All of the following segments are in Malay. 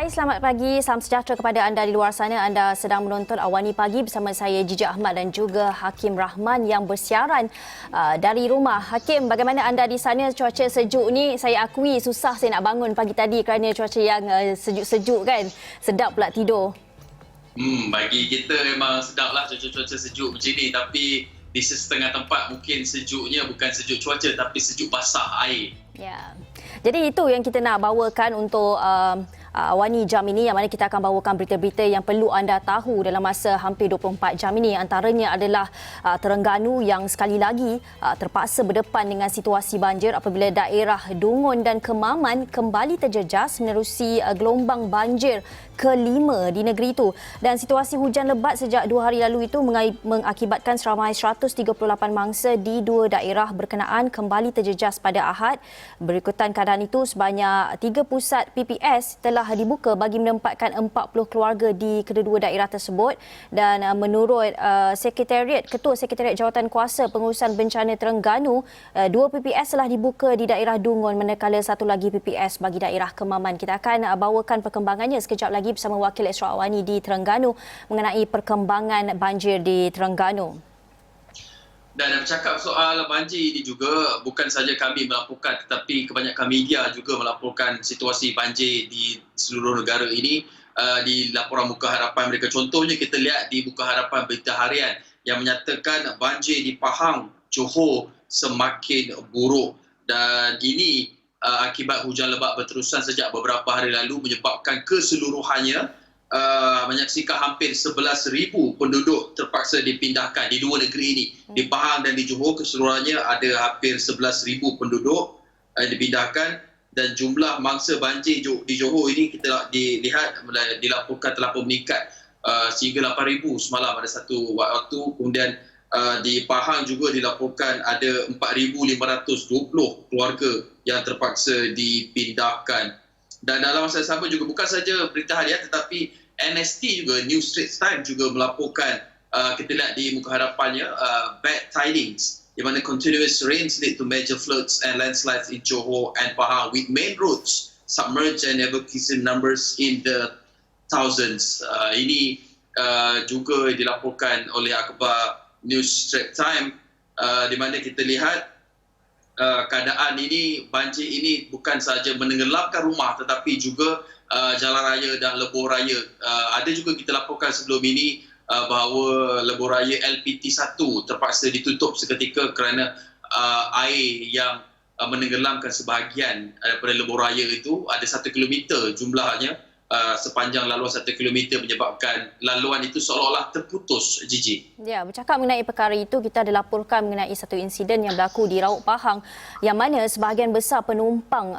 Hai, selamat pagi. Salam sejahtera kepada anda di luar sana. Anda sedang menonton Awani Pagi bersama saya Jijak Ahmad dan juga Hakim Rahman yang bersiaran dari rumah. Hakim, bagaimana anda di sana? Cuaca sejuk ni, saya akui susah saya nak bangun pagi tadi kerana cuaca yang sejuk-sejuk kan. Sedap pula tidur. Bagi kita memang sedaplah cuaca-cuaca sejuk macam ni, tapi di setengah tempat mungkin sejuknya bukan sejuk cuaca tapi sejuk basah air. Ya. Jadi itu yang kita nak bawakan untuk Awani jam ini, yang mana kita akan bawakan berita-berita yang perlu anda tahu dalam masa hampir 24 jam ini. Antaranya adalah Terengganu yang sekali lagi terpaksa berdepan dengan situasi banjir apabila daerah Dungun dan Kemaman kembali terjejas menerusi gelombang banjir kelima di negeri itu. Dan situasi hujan lebat sejak 2 hari lalu itu mengakibatkan seramai 138 mangsa di 2 daerah berkenaan kembali terjejas pada Ahad. Berikutan keadaan itu, sebanyak 3 pusat PPS telah dibuka bagi menempatkan 40 keluarga di kedua-dua daerah tersebut. Dan menurut Ketua Sekretariat Jawatan Kuasa Pengurusan Bencana Terengganu, 2 PPS telah dibuka di daerah Dungun manakala satu lagi PPS bagi daerah Kemaman. Kita akan bawakan perkembangannya sekejap lagi bersama Wakil Ekstra Awani di Terengganu mengenai perkembangan banjir di Terengganu. Dan bercakap soal banjir ini juga, bukan saja kami melaporkan tetapi kebanyakan media juga melaporkan situasi banjir di seluruh negara ini di laporan Muka Harapan mereka. Contohnya kita lihat di Muka Harapan Berita Harian yang menyatakan banjir di Pahang, Johor semakin buruk, dan ini akibat hujan lebat berterusan sejak beberapa hari lalu menyebabkan keseluruhannya menyaksikan hampir 11,000 penduduk terpaksa dipindahkan di 2 negeri ini. Di Pahang dan di Johor keseluruhannya ada hampir 11,000 penduduk dipindahkan, dan jumlah mangsa banjir di Johor ini kita dilihat dilaporkan telah meningkat sehingga 8,000 semalam pada satu waktu. Kemudian di Pahang juga dilaporkan ada 4,520 keluarga yang terpaksa dipindahkan. Dan dalam masa sama juga bukan saja Berita Harian tetapi NST juga, New Straits Times juga melaporkan, kita lihat di Muka Harapannya, bad tidings di mana continuous rains lead to major floods and landslides in Johor and Pahang with main roads submerged and evacuation numbers in the thousands. Ini juga dilaporkan oleh akhbar New Straits Times, di mana kita lihat keadaan ini, banjir ini bukan sahaja menenggelamkan rumah tetapi juga jalan raya dan lebuh raya. Ada juga kita laporkan sebelum ini bahawa lebuh raya LPT1 terpaksa ditutup seketika kerana air yang menenggelamkan sebahagian daripada lebuh raya itu. Ada 1 kilometer jumlahnya, sepanjang laluan 1 kilometer, menyebabkan laluan itu seolah-olah terputus, Gigi. Ya, bercakap mengenai perkara itu, kita dilaporkan mengenai satu insiden yang berlaku di Rauk Pahang yang mana sebahagian besar penumpang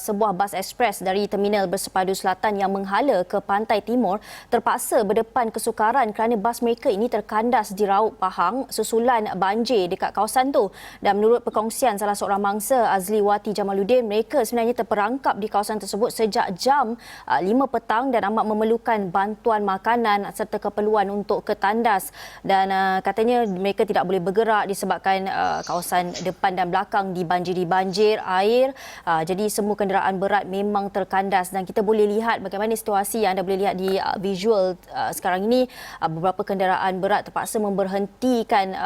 sebuah bas ekspres dari terminal Bersepadu Selatan yang menghala ke pantai timur terpaksa berdepan kesukaran kerana bas mereka ini terkandas di Rauk Pahang susulan banjir dekat kawasan tu. Dan menurut perkongsian salah seorang mangsa, Azli Wati Jamaluddin, mereka sebenarnya terperangkap di kawasan tersebut sejak jam 5 petang dan amat memerlukan bantuan makanan serta keperluan untuk ke tandas. Dan katanya mereka tidak boleh bergerak disebabkan kawasan depan dan belakang dibanjiri banjir air. Jadi semua kenderaan berat memang terkandas, dan kita boleh lihat bagaimana situasi yang anda boleh lihat di visual sekarang ini. Beberapa kenderaan berat terpaksa memberhentikan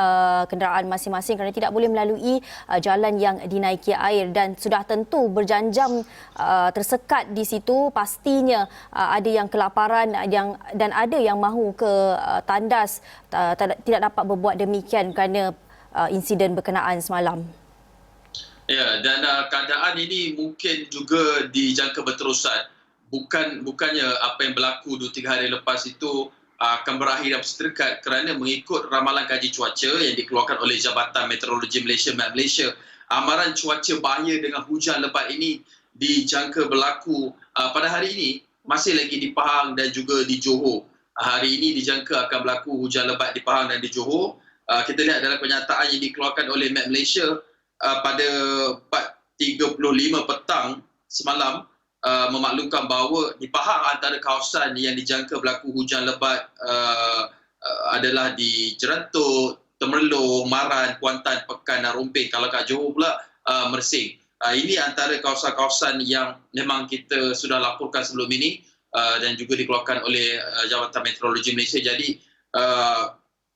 kenderaan masing-masing kerana tidak boleh melalui jalan yang dinaiki air, dan sudah tentu berjam-jam tersekat di situ. Pastinya ada yang kelaparan dan ada yang mahu ke tandas, tidak dapat berbuat demikian kerana insiden berkenaan semalam. Ya, dan keadaan ini mungkin juga dijangka berterusan. Bukannya apa yang berlaku 2-3 hari lepas itu akan berakhir dalam seterdekat, kerana mengikut ramalan kaji cuaca yang dikeluarkan oleh Jabatan Meteorologi Malaysia, Malaysia, amaran cuaca bahaya dengan hujan lebat ini dijangka berlaku pada hari ini masih lagi di Pahang dan juga di Johor. Hari ini dijangka akan berlaku hujan lebat di Pahang dan di Johor. Kita lihat dalam pernyataan yang dikeluarkan oleh Met Malaysia pada 4:35 petang semalam, memaklumkan bahawa di Pahang antara kawasan yang dijangka berlaku hujan lebat adalah di Jerantuk, Temerloh, Maran, Kuantan, Pekan dan Rompin. Kalau kat Johor pula Mersing. Ini antara kawasan-kawasan yang memang kita sudah laporkan sebelum ini dan juga dikeluarkan oleh Jabatan Meteorologi Malaysia. Jadi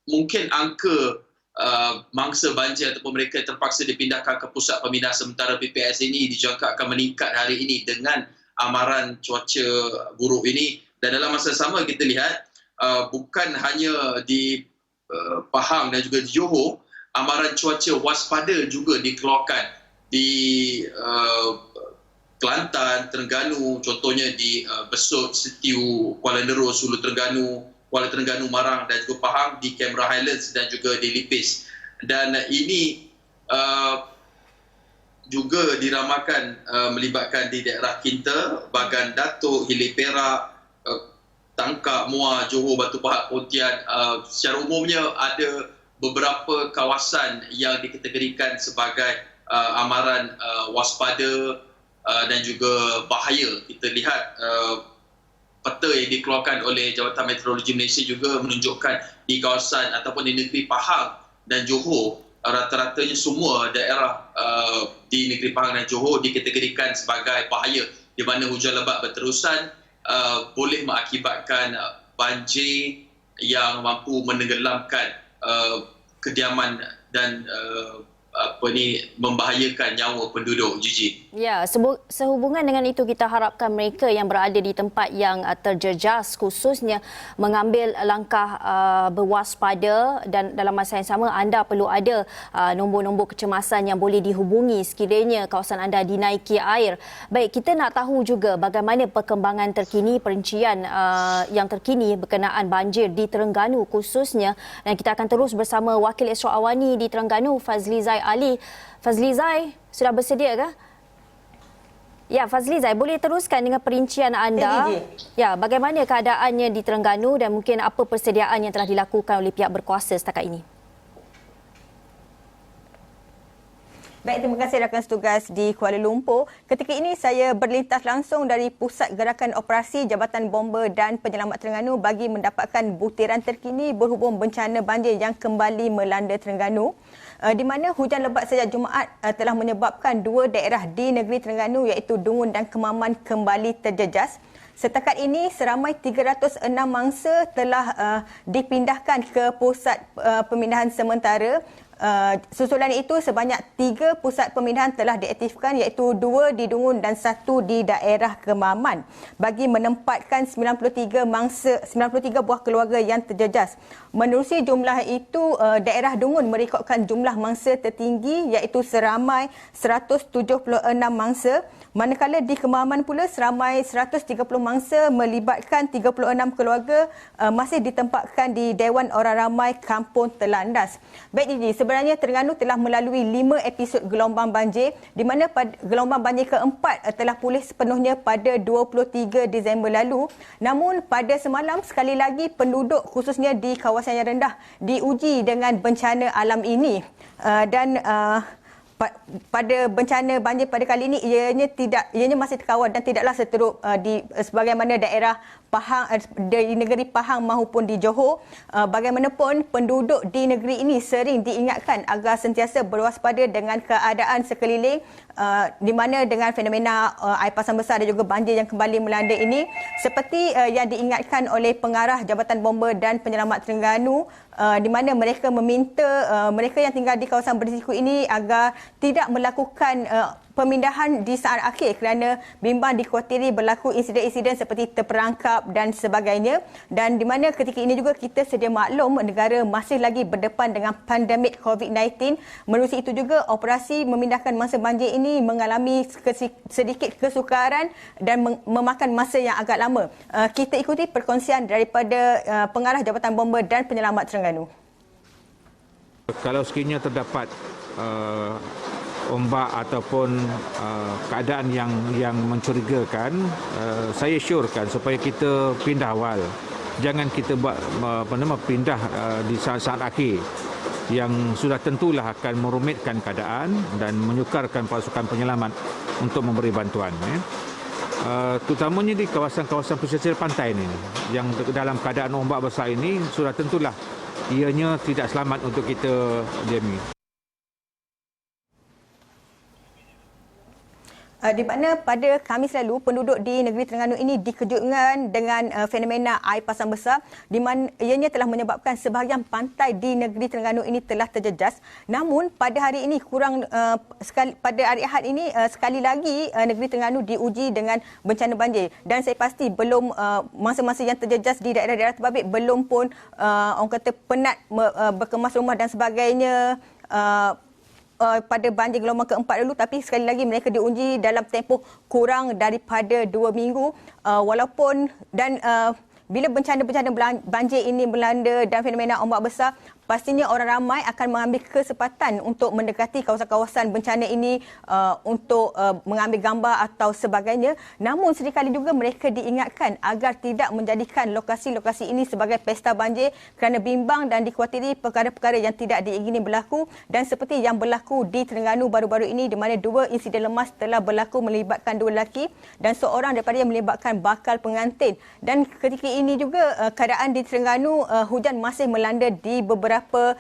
mungkin angka mangsa banjir ataupun mereka yang terpaksa dipindahkan ke pusat pemindahan sementara PPS ini dijangka akan meningkat hari ini dengan amaran cuaca buruk ini. Dan dalam masa sama kita lihat bukan hanya di Pahang dan juga di Johor, amaran cuaca waspada juga dikeluarkan di Kelantan, Terengganu, contohnya di Besut, Setiu, Kuala Nerus, Hulu Terengganu, Kuala Terengganu, Marang dan juga Pahang, di Canberra Highlands dan juga di Lipis. Dan ini juga diramakan melibatkan di daerah Kinta, Bagan Datuk, Hilir Perak, Tangkak, Muar, Johor, Batu Pahat, Pontian. Secara umumnya ada beberapa kawasan yang dikategorikan sebagai amaran waspada dan juga bahaya. Kita lihat peta yang dikeluarkan oleh Jabatan Meteorologi Malaysia juga menunjukkan di kawasan ataupun di negeri Pahang dan Johor, rata-ratanya semua daerah di negeri Pahang dan Johor dikategorikan sebagai bahaya, di mana hujan lebat berterusan boleh mengakibatkan banjir yang mampu menenggelamkan kediaman dan membahayakan nyawa penduduk. Gigi. Ya, sehubungan dengan itu kita harapkan mereka yang berada di tempat yang terjejas khususnya mengambil langkah berwaspada, dan dalam masa yang sama anda perlu ada nombor-nombor kecemasan yang boleh dihubungi sekiranya kawasan anda dinaiki air. Baik, kita nak tahu juga bagaimana perkembangan terkini, perincian yang terkini berkenaan banjir di Terengganu khususnya, dan kita akan terus bersama Wakil Esra Awani di Terengganu, Fazli Zai Ali. Fazli Zai, sudah bersedia ke? Ya, Fazli Zai, boleh teruskan dengan perincian anda. Ya, bagaimana keadaannya di Terengganu dan mungkin apa persediaan yang telah dilakukan oleh pihak berkuasa setakat ini? Baik, terima kasih rakan setugas di Kuala Lumpur. Ketika ini saya berlintas langsung dari Pusat Gerakan Operasi Jabatan Bomba dan Penyelamat Terengganu bagi mendapatkan butiran terkini berhubung bencana banjir yang kembali melanda Terengganu. Di mana hujan lebat sejak Jumaat telah menyebabkan dua daerah di negeri Terengganu iaitu Dungun dan Kemaman kembali terjejas. Setakat ini seramai 306 mangsa telah dipindahkan ke pusat pemindahan sementara. Susulan itu sebanyak 3 pusat pemindahan telah diaktifkan iaitu 2 di Dungun dan 1 di daerah Kemaman bagi menempatkan 93 buah keluarga yang terjejas. Menerusi jumlah itu, daerah Dungun merekodkan jumlah mangsa tertinggi iaitu seramai 176 mangsa, manakala di Kemaman pula seramai 130 mangsa melibatkan 36 keluarga masih ditempatkan di Dewan Orang Ramai Kampung Telandas. Baik Didi, sebenarnya Terengganu telah melalui 5 episod gelombang banjir di mana gelombang banjir keempat telah pulih sepenuhnya pada 23 Disember lalu. Namun pada semalam sekali lagi penduduk khususnya di kawasan yang rendah diuji dengan bencana alam ini. Pada bencana banjir pada kali ini ianya masih terkawal dan tidaklah seteruk sebagaimana daerah Pahang, di negeri Pahang maupun di Johor. Bagaimanapun penduduk di negeri ini sering diingatkan agar sentiasa berwaspada dengan keadaan sekeliling, di mana dengan fenomena air pasang besar dan juga banjir yang kembali melanda ini, seperti yang diingatkan oleh pengarah Jabatan Bomba dan Penyelamat Terengganu, di mana mereka meminta mereka yang tinggal di kawasan berisiko ini agar tidak melakukan pemindahan di saat akhir kerana bimbang dikhawatiri berlaku insiden-insiden seperti terperangkap dan sebagainya. Dan di mana ketika ini juga kita sedia maklum negara masih lagi berdepan dengan pandemik COVID-19. Menerusi itu juga operasi memindahkan mangsa banjir ini mengalami sedikit kesukaran dan memakan masa yang agak lama. Kita ikuti perkongsian daripada pengarah Jabatan Bomba dan Penyelamat Terengganu. Kalau sekiranya terdapat ombak ataupun keadaan yang mencurigakan, saya syorkan supaya kita pindah awal. Jangan kita buat pindah di saat-saat akhir yang sudah tentulah akan merumitkan keadaan dan menyukarkan pasukan penyelamat untuk memberi bantuan. Terutamanya di kawasan-kawasan pesisir pantai ini yang dalam keadaan ombak besar ini sudah tentulah ianya tidak selamat untuk kita diami. Di mana pada Khamis lalu penduduk di negeri Terengganu ini dikejutkan dengan fenomena air pasang besar di mana ianya telah menyebabkan sebahagian pantai di negeri Terengganu ini telah terjejas. Namun pada hari ini pada hari Ahad ini sekali lagi negeri Terengganu diuji dengan bencana banjir, dan saya pasti belum masa-masa yang terjejas di daerah-daerah terbabit belum pun orang kata penat berkemas rumah dan sebagainya pada banjir gelombang keempat dulu, tapi sekali lagi mereka diuji dalam tempoh kurang daripada 2 minggu walaupun dan bila bencana-bencana banjir ini melanda dan fenomena ombak besar, pastinya orang ramai akan mengambil kesempatan untuk mendekati kawasan-kawasan bencana ini untuk mengambil gambar atau sebagainya. Namun sedikali juga mereka diingatkan agar tidak menjadikan lokasi-lokasi ini sebagai pesta banjir kerana bimbang dan dikhawatiri perkara-perkara yang tidak diingini berlaku, dan seperti yang berlaku di Terengganu baru-baru ini di mana 2 insiden lemas telah berlaku melibatkan 2 lelaki dan seorang daripada yang melibatkan bakal pengantin. Dan ketika ini juga keadaan di Terengganu hujan masih melanda di beberapa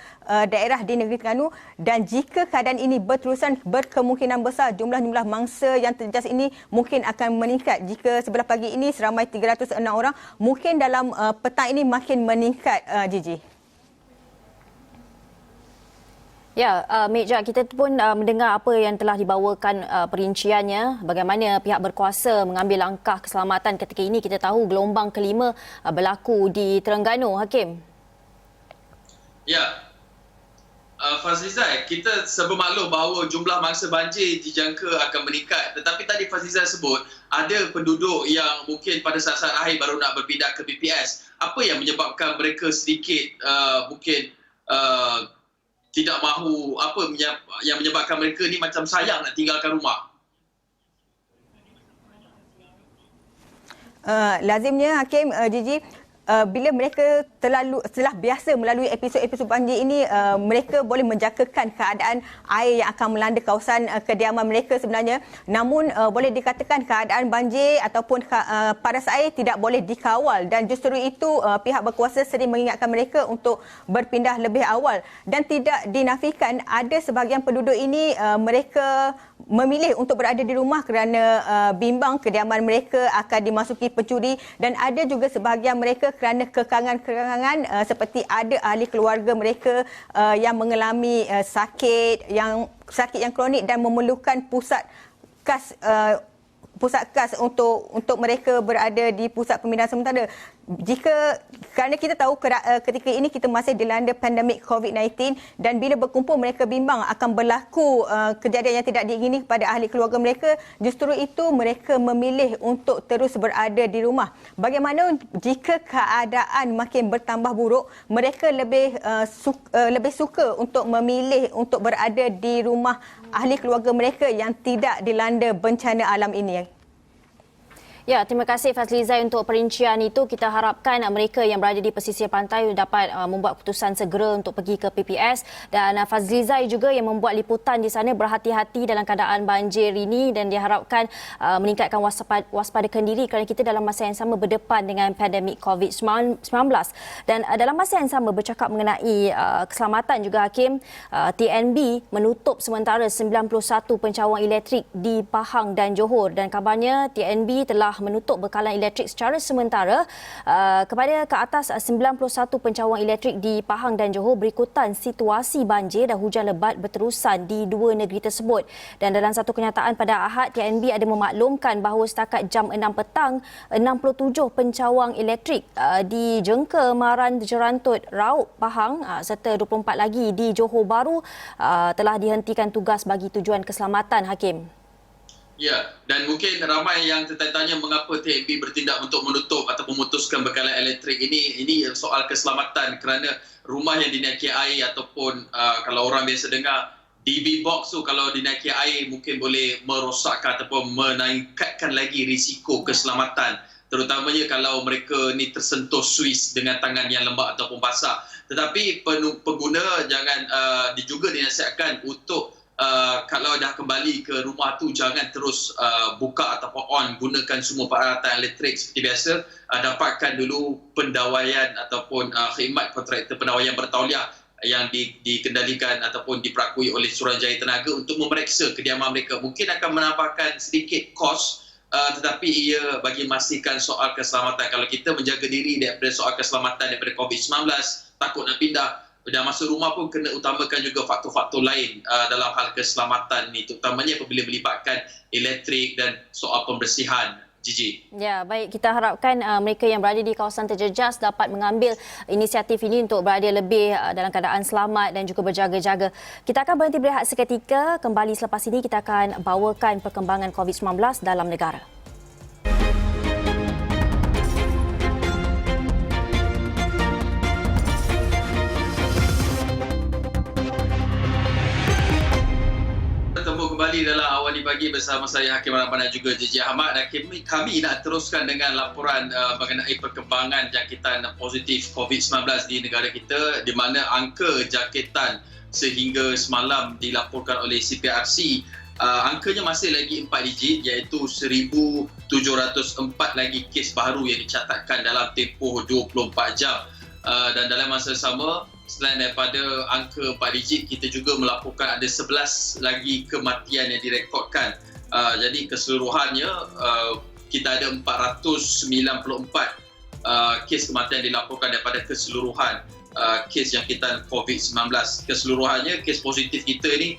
daerah di negeri Terengganu, dan jika keadaan ini berterusan berkemungkinan besar jumlah-jumlah mangsa yang terjejas ini mungkin akan meningkat. Jika sebelah pagi ini seramai 306 orang, mungkin dalam petang ini makin meningkat, Gigi. Ya, Mek Jak, kita pun mendengar apa yang telah dibawakan perinciannya, bagaimana pihak berkuasa mengambil langkah keselamatan ketika ini. Kita tahu gelombang kelima berlaku di Terengganu, Hakim. Ya, Fazlizai, kita bermaklum bahawa jumlah mangsa banjir dijangka akan meningkat. Tetapi tadi Fazlizai sebut ada penduduk yang mungkin pada saat-saat akhir baru nak berpindah ke BPS. Apa yang menyebabkan mereka sedikit mungkin tidak mahu, apa yang menyebabkan mereka ni macam sayang nak tinggalkan rumah? Lazimnya Hakim, Gigi, bila mereka telah biasa melalui episod-episod banjir ini, mereka boleh menjangkakan keadaan air yang akan melanda kawasan kediaman mereka sebenarnya. Namun boleh dikatakan keadaan banjir ataupun paras air tidak boleh dikawal, dan justru itu pihak berkuasa sering mengingatkan mereka untuk berpindah lebih awal. Dan tidak dinafikan ada sebahagian penduduk ini mereka memilih untuk berada di rumah kerana bimbang kediaman mereka akan dimasuki pencuri, dan ada juga sebahagian mereka kerana kekangan-kekangan seperti ada ahli keluarga mereka yang mengalami sakit yang kronik dan memerlukan pusat kas untuk mereka berada di pusat pemindahan sementara. Kerana kita tahu ketika ini kita masih dilanda pandemik COVID-19, dan bila berkumpul mereka bimbang akan berlaku kejadian yang tidak diingini kepada ahli keluarga mereka, justru itu mereka memilih untuk terus berada di rumah. Bagaimana jika keadaan makin bertambah buruk, mereka lebih suka untuk memilih untuk berada di rumah ahli keluarga mereka yang tidak dilanda bencana alam ini. Ya, terima kasih Fazlizai untuk perincian itu. Kita harapkan mereka yang berada di pesisir pantai dapat membuat keputusan segera untuk pergi ke PPS, dan Fazlizai juga yang membuat liputan di sana berhati-hati dalam keadaan banjir ini, dan diharapkan meningkatkan waspadakan diri kerana kita dalam masa yang sama berdepan dengan pandemik COVID-19. Dan dalam masa yang sama bercakap mengenai keselamatan juga, Hakim, TNB menutup sementara 91 pencawang elektrik di Pahang dan Johor, dan kabarnya TNB telah menutup bekalan elektrik secara sementara kepada ke atas 91 pencawang elektrik di Pahang dan Johor berikutan situasi banjir dan hujan lebat berterusan di 2 negeri tersebut. Dan dalam satu kenyataan pada Ahad, TNB ada memaklumkan bahawa setakat jam 6 petang 67 pencawang elektrik di Jengka, Maran, Jerantut, Raub, Pahang serta 24 lagi di Johor Bahru telah dihentikan tugas bagi tujuan keselamatan, Hakim. Ya, dan mungkin ramai yang tertanya mengapa TNB bertindak untuk menutup atau memutuskan bekalan elektrik ini. Ini soal keselamatan kerana rumah yang dinaiki air ataupun kalau orang biasa dengar DB box tu, kalau dinaiki air mungkin boleh merosakkan ataupun meningkatkan lagi risiko keselamatan. Terutamanya kalau mereka ni tersentuh suis dengan tangan yang lembab ataupun basah. Tetapi pengguna jangan juga dinasihatkan untuk kalau dah kembali ke rumah tu jangan terus buka ataupun on, gunakan semua peralatan elektrik seperti biasa. Dapatkan dulu pendawaian ataupun khidmat kontraktor pendawaian bertauliah yang dikendalikan ataupun diperakui oleh Suruhanjaya Tenaga untuk memeriksa kediaman mereka. Mungkin akan menambahkan sedikit kos, tetapi ia bagi memastikan soal keselamatan. Kalau kita menjaga diri daripada soal keselamatan daripada COVID-19, takut nak pindah, dan masuk rumah pun kena utamakan juga faktor-faktor lain dalam hal keselamatan ni, terutamanya apabila melibatkan elektrik dan soal pembersihan. Gigi. Ya, baik. Kita harapkan mereka yang berada di kawasan terjejas dapat mengambil inisiatif ini untuk berada lebih dalam keadaan selamat dan juga berjaga-jaga. Kita akan berhenti berehat seketika. Kembali selepas ini kita akan bawakan perkembangan COVID-19 dalam negara. Bertemu kembali dalam Awal Pagi bersama saya Hakim Rahman dan juga JJ Ahmad, dan kami nak teruskan dengan laporan mengenai perkembangan jangkitan positif COVID-19 di negara kita, di mana angka jangkitan sehingga semalam dilaporkan oleh CPRC, angkanya masih lagi 4 digit, iaitu 1,704 lagi kes baru yang dicatatkan dalam tempoh 24 jam. Dan dalam masa sama, selain daripada angka 4 digit, kita juga melaporkan ada 11 lagi kematian yang direkodkan. Jadi keseluruhannya kita ada 494 kes kematian dilaporkan daripada keseluruhan kes jangkitan COVID-19. Keseluruhannya kes positif kita ni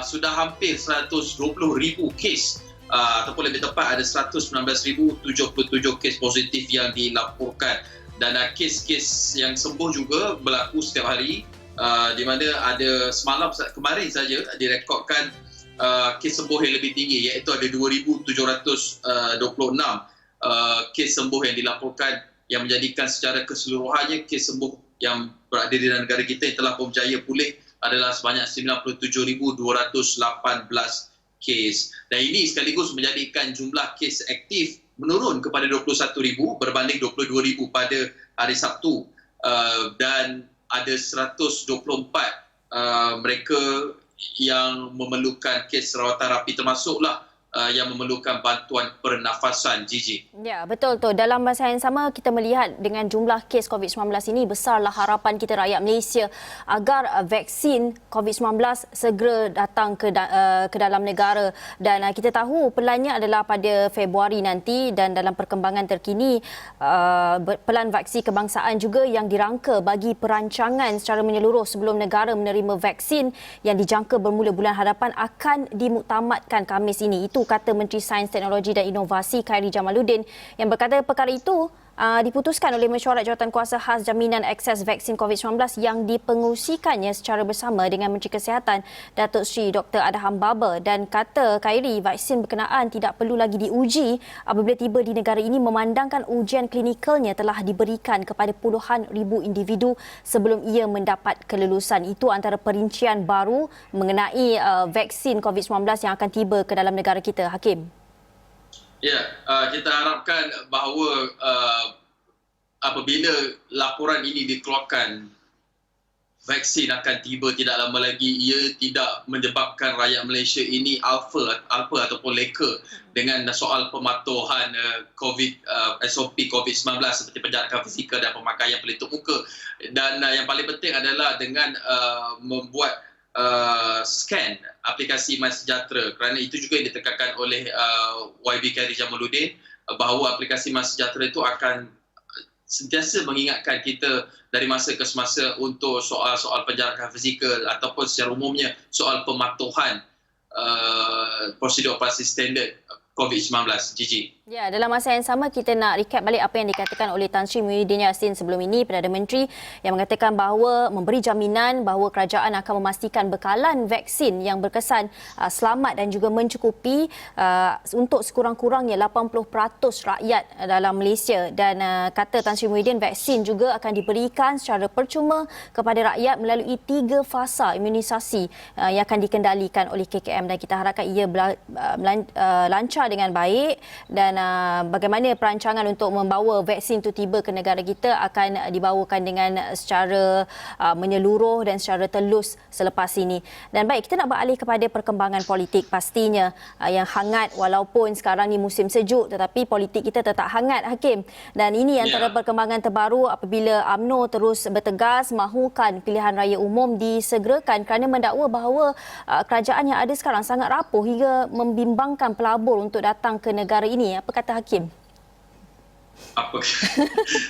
sudah hampir 120,000 kes, ataupun lebih tepat ada 119,077 kes positif yang dilaporkan. Dan kes-kes yang sembuh juga berlaku setiap hari, di mana ada kemarin saja direkodkan kes sembuh yang lebih tinggi, iaitu ada 2,726 kes sembuh yang dilaporkan, yang menjadikan secara keseluruhannya kes sembuh yang berada di dalam negara kita yang telah berjaya pulih adalah sebanyak 97,218 kes. Dan ini sekaligus menjadikan jumlah kes aktif menurun kepada 21,000 berbanding 22,000 pada hari Sabtu, dan ada 124 mereka yang memerlukan kes rawatan rapi, termasuklah yang memerlukan bantuan pernafasan. Gigi. Ya, betul tu. Dalam masa yang sama, kita melihat dengan jumlah kes COVID-19 ini, besarlah harapan kita rakyat Malaysia agar vaksin COVID-19 segera datang ke dalam negara. Dan kita tahu pelannya adalah pada Februari nanti, dan dalam perkembangan terkini, pelan vaksin kebangsaan juga yang dirangka bagi perancangan secara menyeluruh sebelum negara menerima vaksin yang dijangka bermula bulan hadapan akan dimuktamadkan Khamis ini. Itu kata Menteri Sains, Teknologi dan Inovasi Khairy Jamaluddin, yang berkata perkara itu diputuskan oleh Mesyuarat Jawatankuasa Khas Jaminan Akses Vaksin COVID-19 yang dipengusikannya secara bersama dengan Menteri Kesihatan Datuk Seri Dr. Adham Baba. Dan kata Khairy, vaksin berkenaan tidak perlu lagi diuji apabila tiba di negara ini, memandangkan ujian klinikalnya telah diberikan kepada puluhan ribu individu sebelum ia mendapat kelulusan. Itu antara perincian baru mengenai vaksin COVID-19 yang akan tiba ke dalam negara kita. Hakim. Ya, kita harapkan bahawa apabila laporan ini dikeluarkan, vaksin akan tiba tidak lama lagi, ia tidak menyebabkan rakyat Malaysia ini alfa ataupun leka dengan soal pematuhan SOP COVID-19 seperti penjarakan fizikal dan pemakaian pelitup muka. Dan yang paling penting adalah dengan membuat scan aplikasi MySejahtera, kerana itu juga yang ditekankan oleh YB Khairy Jamaluddin, bahawa aplikasi MySejahtera itu akan sentiasa mengingatkan kita dari masa ke semasa untuk soal-soal penjarakan fizikal ataupun secara umumnya soal pematuhan prosedur operasi standard COVID-19. Gigi. Ya, dalam masa yang sama, kita nak recap balik apa yang dikatakan oleh Tan Sri Muhyiddin Yassin sebelum ini, Perdana Menteri, yang mengatakan bahawa memberi jaminan bahawa kerajaan akan memastikan bekalan vaksin yang berkesan selamat dan juga mencukupi untuk sekurang-kurangnya 80% rakyat dalam Malaysia. Dan kata Tan Sri Muhyiddin, vaksin juga akan diberikan secara percuma kepada rakyat melalui 3 fasa imunisasi yang akan dikendalikan oleh KKM, dan kita harapkan ia lancar dengan baik. Dan bagaimana perancangan untuk membawa vaksin itu tiba ke negara kita akan dibawakan dengan secara menyeluruh dan secara telus selepas ini. Dan baik, kita nak beralih kepada perkembangan politik pastinya yang hangat walaupun sekarang ni musim sejuk, tetapi politik kita tetap hangat, Hakim. Dan ini antara perkembangan terbaru apabila UMNO terus bertegas mahukan pilihan raya umum disegerakan kerana mendakwa bahawa kerajaan yang ada sekarang sangat rapuh hingga membimbangkan pelabur untuk datang ke negara ini. Apa kata Hakim?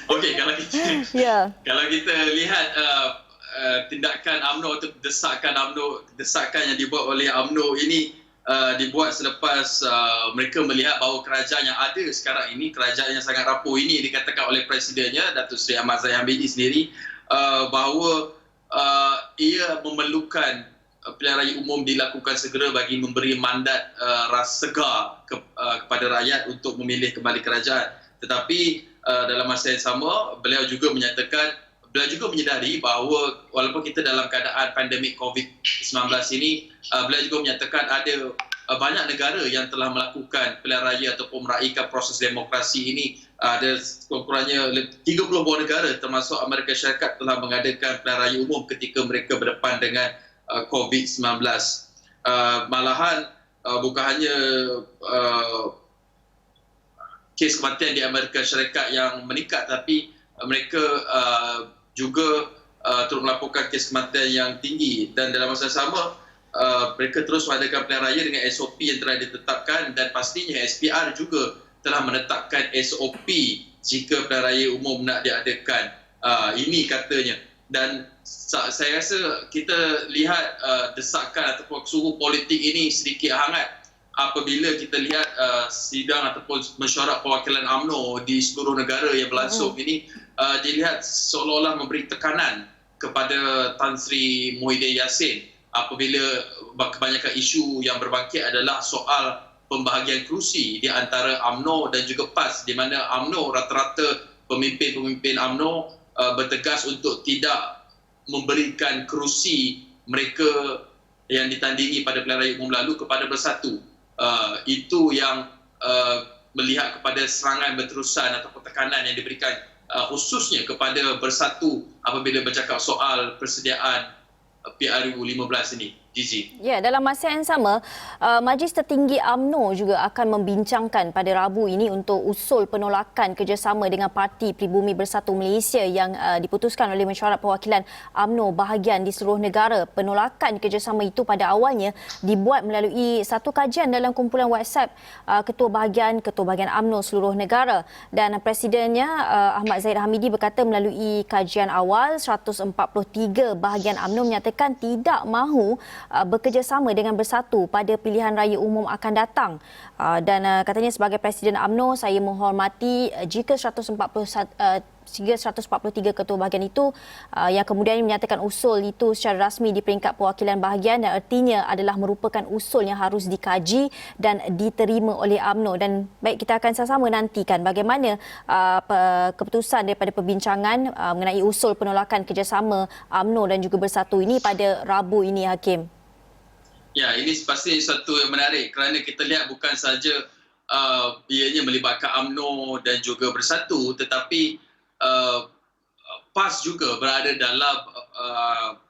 Okey, kalau kita lihat tindakan UMNO atau desakan yang dibuat oleh UMNO ini dibuat selepas mereka melihat bahawa kerajaan yang ada sekarang ini, kerajaan yang sangat rapuh ini, dikatakan oleh presidennya Datuk Seri Ahmad Zahid Hamidi sendiri bahawa ia memerlukan pilihan raya umum dilakukan segera bagi memberi mandat rasa segar kepada rakyat untuk memilih kembali kerajaan. Tetapi dalam masa yang sama, beliau juga menyedari bahawa walaupun kita dalam keadaan pandemik COVID-19 ini, beliau juga menyatakan ada banyak negara yang telah melakukan pilihan raya ataupun meraihkan proses demokrasi ini. Ada kurang-kurangnya 30 buah negara termasuk Amerika Syarikat telah mengadakan pilihan raya umum ketika mereka berdepan dengan COVID-19. Malahan bukan hanya kes kematian di Amerika Syarikat yang meningkat, tapi mereka juga turut melaporkan kes kematian yang tinggi. Dan dalam masa sama, mereka terus mengadakan pilihan raya dengan SOP yang telah ditetapkan, dan pastinya SPR juga telah menetapkan SOP jika pilihan raya umum nak diadakan. Ini katanya. Dan saya rasa kita lihat desakan ataupun suhu politik ini sedikit hangat apabila kita lihat sidang ataupun mesyuarat perwakilan UMNO di seluruh negara yang berlangsung ini dilihat seolah-olah memberi tekanan kepada Tan Sri Muhyiddin Yassin apabila kebanyakan isu yang berbangkit adalah soal pembahagian kerusi di antara UMNO dan juga PAS, di mana UMNO rata-rata pemimpin-pemimpin UMNO bertegas untuk tidak memberikan kerusi mereka yang ditandingi pada pilihan raya umum lalu kepada Bersatu. Itu yang melihat kepada serangan berterusan atau tekanan yang diberikan khususnya kepada Bersatu apabila bercakap soal persediaan PRU 15 ini. Gizi. Ya, dalam masa yang sama, Majlis Tertinggi UMNO juga akan membincangkan pada Rabu ini untuk usul penolakan kerjasama dengan Parti Pribumi Bersatu Malaysia yang diputuskan oleh Mesyuarat Perwakilan UMNO bahagian di seluruh negara. Penolakan kerjasama itu pada awalnya dibuat melalui satu kajian dalam kumpulan WhatsApp Ketua Bahagian UMNO seluruh negara, dan Presidennya Ahmad Zahid Hamidi berkata melalui kajian awal 143 bahagian UMNO menyatakan tidak mahu bekerjasama dengan Bersatu pada pilihan raya umum akan datang. Dan katanya sebagai Presiden UMNO, saya menghormati jika 143 ketua bahagian itu yang kemudian menyatakan usul itu secara rasmi di peringkat perwakilan bahagian, dan artinya adalah merupakan usul yang harus dikaji dan diterima oleh UMNO. Dan baik, kita akan sama-sama nantikan bagaimana keputusan daripada perbincangan mengenai usul penolakan kerjasama UMNO dan juga Bersatu ini pada Rabu ini, Hakim. Ya, ini pasti satu yang menarik kerana kita lihat bukan saja ianya melibatkan UMNO dan juga Bersatu, tetapi PAS juga berada dalam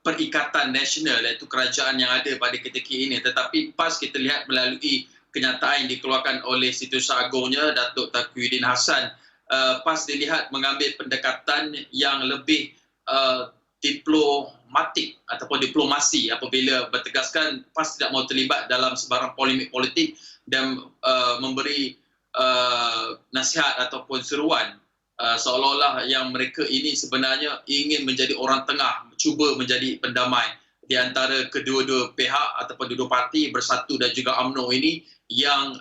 perikatan nasional iaitu kerajaan yang ada pada ketika ini. Tetapi PAS kita lihat melalui kenyataan yang dikeluarkan oleh Setiausaha Agungnya Datuk Taqiyuddin Hassan, PAS dilihat mengambil pendekatan yang lebih diplomatik ataupun diplomasi apabila bertegaskan PAS tidak mahu terlibat dalam sebarang polemik politik dan memberi nasihat ataupun seruan seolah-olah yang mereka ini sebenarnya ingin menjadi orang tengah, cuba menjadi pendamai di antara kedua-dua pihak ataupun kedua parti Bersatu dan juga UMNO ini yang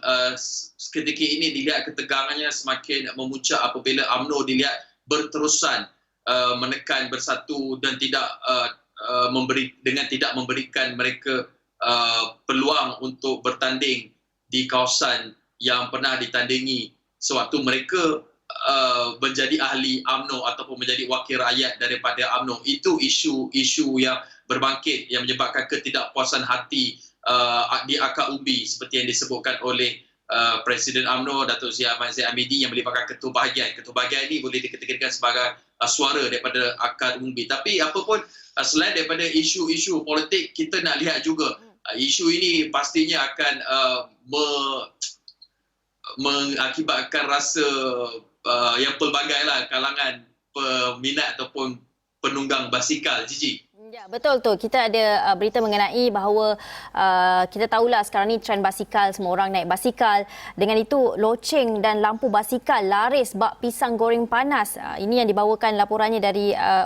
ketika ini dilihat ketegangannya semakin memuncak apabila UMNO dilihat berterusan menekan Bersatu dan tidak tidak memberikan mereka peluang untuk bertanding di kawasan yang pernah ditandingi sewaktu mereka menjadi ahli UMNO ataupun menjadi wakil rakyat daripada UMNO. Itu isu yang berbangkit yang menyebabkan ketidakpuasan hati di akar umbi seperti yang disebutkan oleh Presiden UMNO Datuk Seri Ahmad Zaid Hamidi yang melibatkan ketua bahagian. Ketua bahagian ini boleh dikategorikan sebagai suara daripada akar umumi. Tapi apapun selain daripada isu-isu politik, kita nak lihat juga isu ini pastinya akan mengakibatkan rasa yang pelbagai kalangan peminat ataupun penunggang basikal. Gigi. Ya, betul tu. Kita ada berita mengenai bahawa kita tahulah sekarang ni trend basikal, semua orang naik basikal. Dengan itu, loceng dan lampu basikal laris bak pisang goreng panas. Ini yang dibawakan laporannya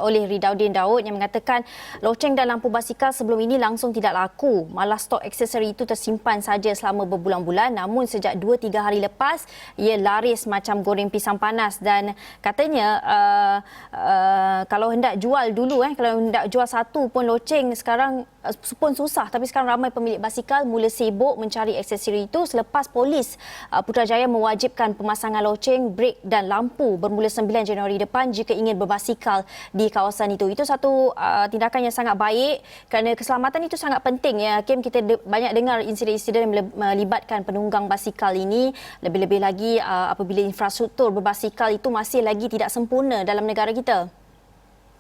oleh Ridauddin Daud yang mengatakan loceng dan lampu basikal sebelum ini langsung tidak laku. Malah stok aksesori itu tersimpan saja selama berbulan-bulan. Namun sejak 2-3 hari lepas, ia laris macam goreng pisang panas. Dan katanya kalau hendak jual dulu, kalau hendak jual satu pun loceng sekarang pun susah, tapi sekarang ramai pemilik basikal mula sibuk mencari aksesori itu selepas polis Putrajaya mewajibkan pemasangan loceng, brek dan lampu bermula 9 Januari depan jika ingin berbasikal di kawasan itu. Itu satu tindakan yang sangat baik kerana keselamatan itu sangat penting ya. Kim, kita banyak dengar insiden-insiden yang melibatkan penunggang basikal ini, lebih-lebih lagi apabila infrastruktur berbasikal itu masih lagi tidak sempurna dalam negara kita.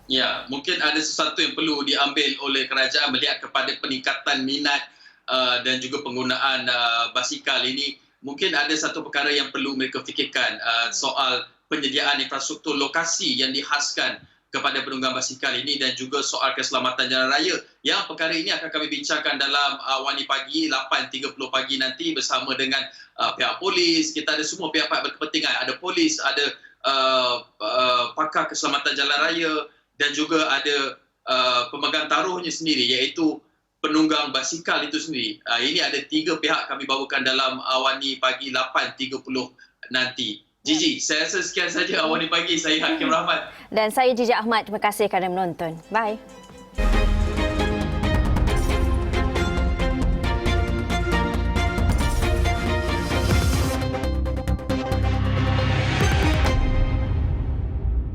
Ya, mungkin ada sesuatu yang perlu diambil oleh kerajaan melihat kepada peningkatan minat dan juga penggunaan basikal ini. Mungkin ada satu perkara yang perlu mereka fikirkan, soal penyediaan infrastruktur lokasi yang dihaskan kepada penunggang basikal ini dan juga soal keselamatan jalan raya. Yang perkara ini akan kami bincangkan dalam Wani Pagi 8.30 pagi nanti bersama dengan pihak polis. Kita ada semua pihak-pihak berkepentingan. Ada polis, ada pakar keselamatan jalan raya, dan juga ada pemegang taruhnya sendiri iaitu penunggang basikal itu sendiri. Ini ada 3 pihak kami bawakan dalam Awani Pagi 8.30 nanti. Gigi, saya rasa sekian saja Awani Pagi. Saya Hakim Rahmat. Dan saya Jijak Ahmad. Terima kasih kerana menonton. Bye.